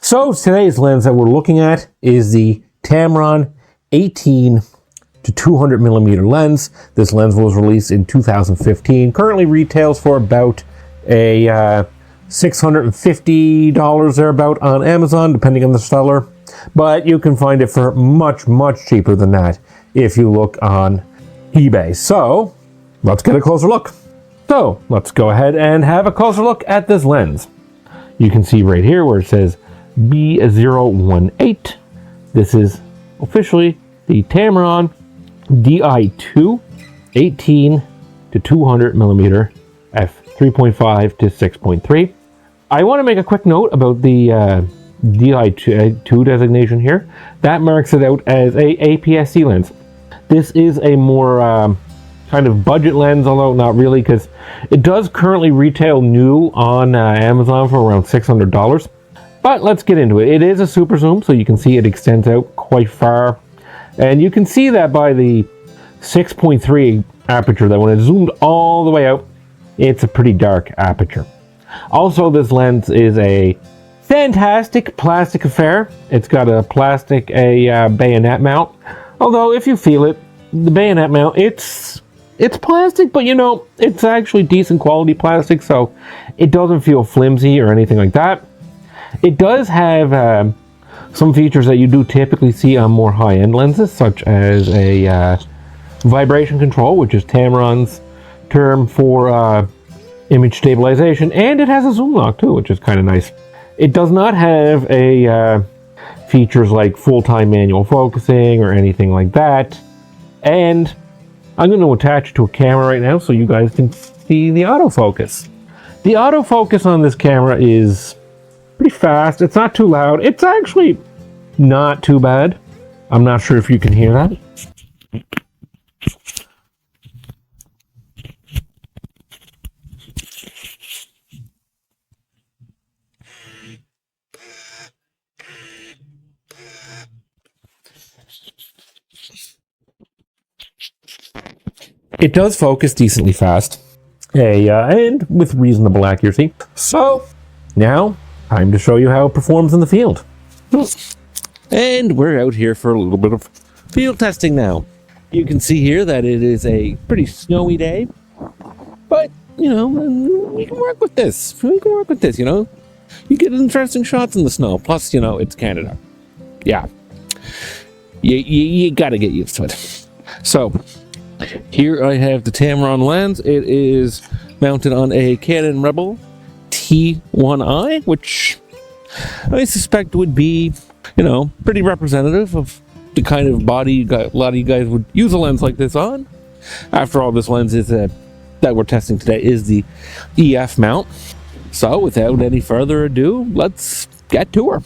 So today's lens that we're looking at is the Tamron 18 to 200 millimeter lens. This lens was released in 2015. Currently retails for about a $650 thereabout on Amazon, depending on the seller. But you can find it for much, much cheaper than that if you look on eBay. So let's get a closer look. So let's go ahead and have a closer look at this lens. You can see right here where it says B018. This is officially the Tamron Di2 18 to 200 millimeter f3.5 to 6.3. I want to make a quick note about the Di2 designation here. That marks it out as a APS-C lens. This is a more kind of budget lens, although not really, because it does currently retail new on Amazon for around $600. But let's get into it. It is a super zoom, so you can see it extends out quite far. And you can see that by the 6.3 aperture, that when it's zoomed all the way out, it's a pretty dark aperture. Also, this lens is a fantastic plastic affair. It's got a plastic bayonet mount. Although, if you feel it, the bayonet mount, it's plastic, but you know, it's actually decent quality plastic, so it doesn't feel flimsy or anything like that. It does have some features that you do typically see on more high-end lenses, such as a vibration control, which is Tamron's term for image stabilization, and it has a zoom lock too, which is kind of nice. It does not have a features like full-time manual focusing or anything like that. And I'm going to attach it to a camera right now so you guys can see the autofocus. The autofocus on this camera is pretty fast. It's not too loud. It's actually not too bad. I'm not sure if you can hear that. It does focus decently fast, and with reasonable accuracy. So now, time to show you how it performs in the field. And we're out here for a little bit of field testing now. You can see here that it is a pretty snowy day, but you know, we can work with this. You know. You get interesting shots in the snow. Plus, you know, it's Canada. Yeah. You gotta get used to it. So, here I have the Tamron lens. It is mounted on a Canon Rebel T1i, which I suspect would be, you know, pretty representative of the kind of body a lot of you guys would use a lens like this on. After all, this lens is that we're testing today is the EF mount. So without any further ado, let's get to her.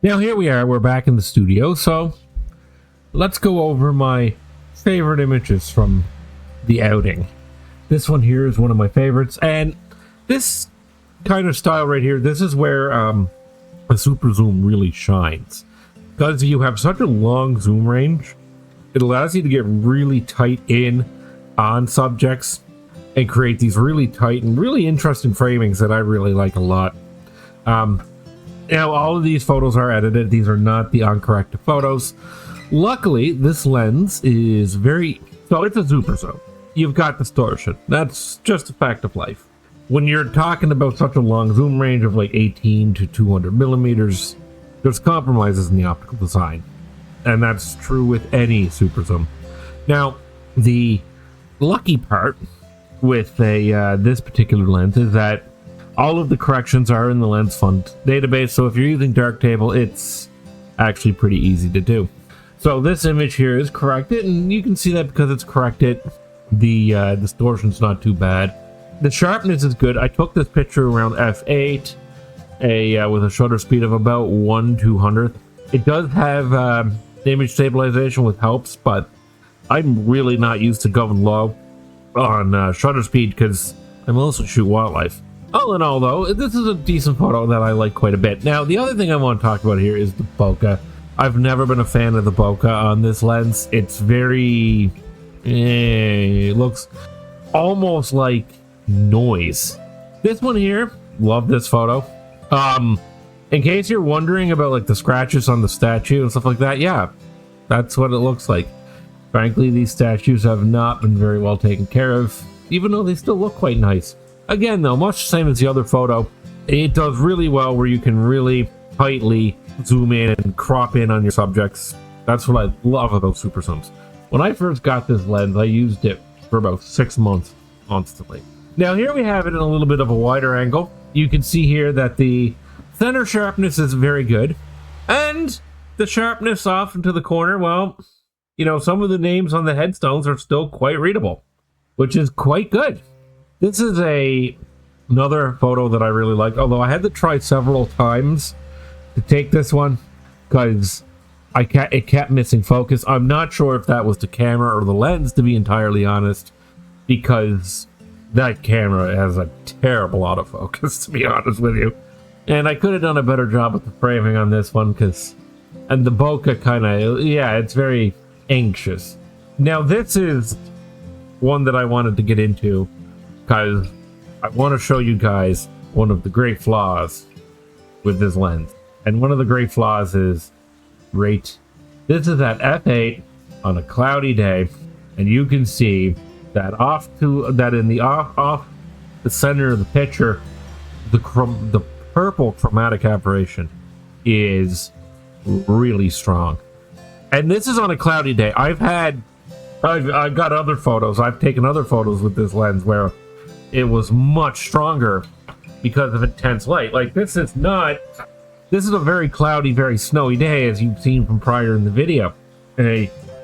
Now here we are, we're back in the studio, so let's go over my favorite images from the outing. This one here is one of my favorites, and this kind of style right here, this is where a super zoom really shines. Because you have such a long zoom range, it allows you to get really tight in on subjects and create these really tight and really interesting framings that I really like a lot. Now, all of these photos are edited. These are not the uncorrected photos. Luckily, this lens is so it's a super zoom. You've got distortion. That's just a fact of life. When you're talking about such a long zoom range of like 18 to 200 millimeters, there's compromises in the optical design. And that's true with any super zoom. Now, the lucky part with this particular lens is that all of the corrections are in the lens fund database, so if you're using Darktable, it's actually pretty easy to do. So this image here is corrected, and you can see that because it's corrected, the distortion's not too bad. The sharpness is good. I took this picture around f8, with a shutter speed of about 1/200th. It does have image stabilization with helps, but I'm really not used to going low on shutter speed because I'm also shoot wildlife. All in all, though, this is a decent photo that I like quite a bit. Now, the other thing I want to talk about here is the bokeh. I've never been a fan of the bokeh on this lens. It's very... it looks almost like noise. This one here, love this photo. In case you're wondering about like the scratches on the statue and stuff like that, yeah, that's what it looks like. Frankly, these statues have not been very well taken care of, even though they still look quite nice. Again, though, much the same as the other photo, it does really well where you can really tightly zoom in and crop in on your subjects. That's what I love about super zooms. When I first got this lens, I used it for about 6 months constantly. Now here we have it in a little bit of a wider angle. You can see here that the center sharpness is very good, and the sharpness off into the corner, well, you know, some of the names on the headstones are still quite readable, which is quite good. This is another photo that I really like, although I had to try several times to take this one because it kept missing focus. I'm not sure if that was the camera or the lens, to be entirely honest, because that camera has a terrible autofocus, to be honest with you. And I could have done a better job with the framing on this one and the bokeh kind of, yeah, it's very anxious. Now this is one that I wanted to get into because I want to show you guys one of the great flaws with this lens. And one of the great flaws is this is at f8 on a cloudy day, and you can see that off the center of the picture, the purple chromatic aberration is really strong. And this is on a cloudy day. I've got other photos. I've taken other photos with this lens where it was much stronger because of intense light. Like this is a very cloudy, very snowy day, as you've seen from prior in the video.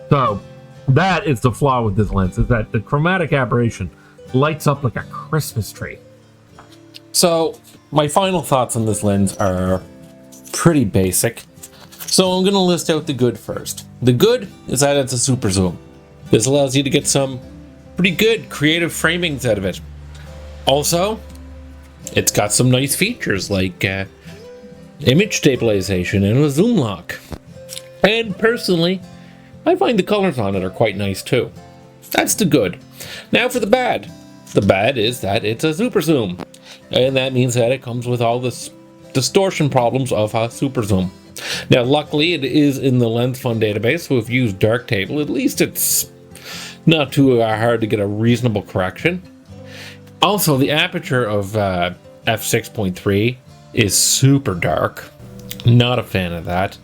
So that is the flaw with this lens, is that the chromatic aberration lights up like a Christmas tree. So my final thoughts on this lens are pretty basic. So I'm going to list out the good first. The good is that it's a super zoom. This allows you to get some pretty good creative framings out of it. Also, it's got some nice features like image stabilization and a zoom lock. And personally, I find the colors on it are quite nice too. That's the good. Now for the bad. The bad is that it's a super zoom. And that means that it comes with all the distortion problems of a super zoom. Now luckily it is in the lens fund database, so if you use Darktable, at least it's not too hard to get a reasonable correction. Also, the aperture of f6.3 is super dark. Not a fan of that.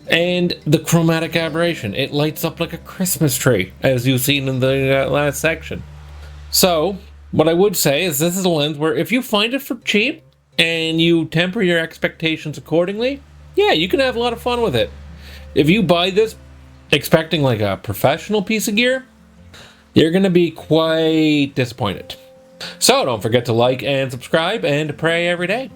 And the chromatic aberration, it lights up like a Christmas tree, as you've seen in the last section. So, what I would say is this is a lens where if you find it for cheap and you temper your expectations accordingly, yeah, you can have a lot of fun with it. If you buy this expecting like a professional piece of gear, you're going to be quite disappointed. So don't forget to like and subscribe and pray every day.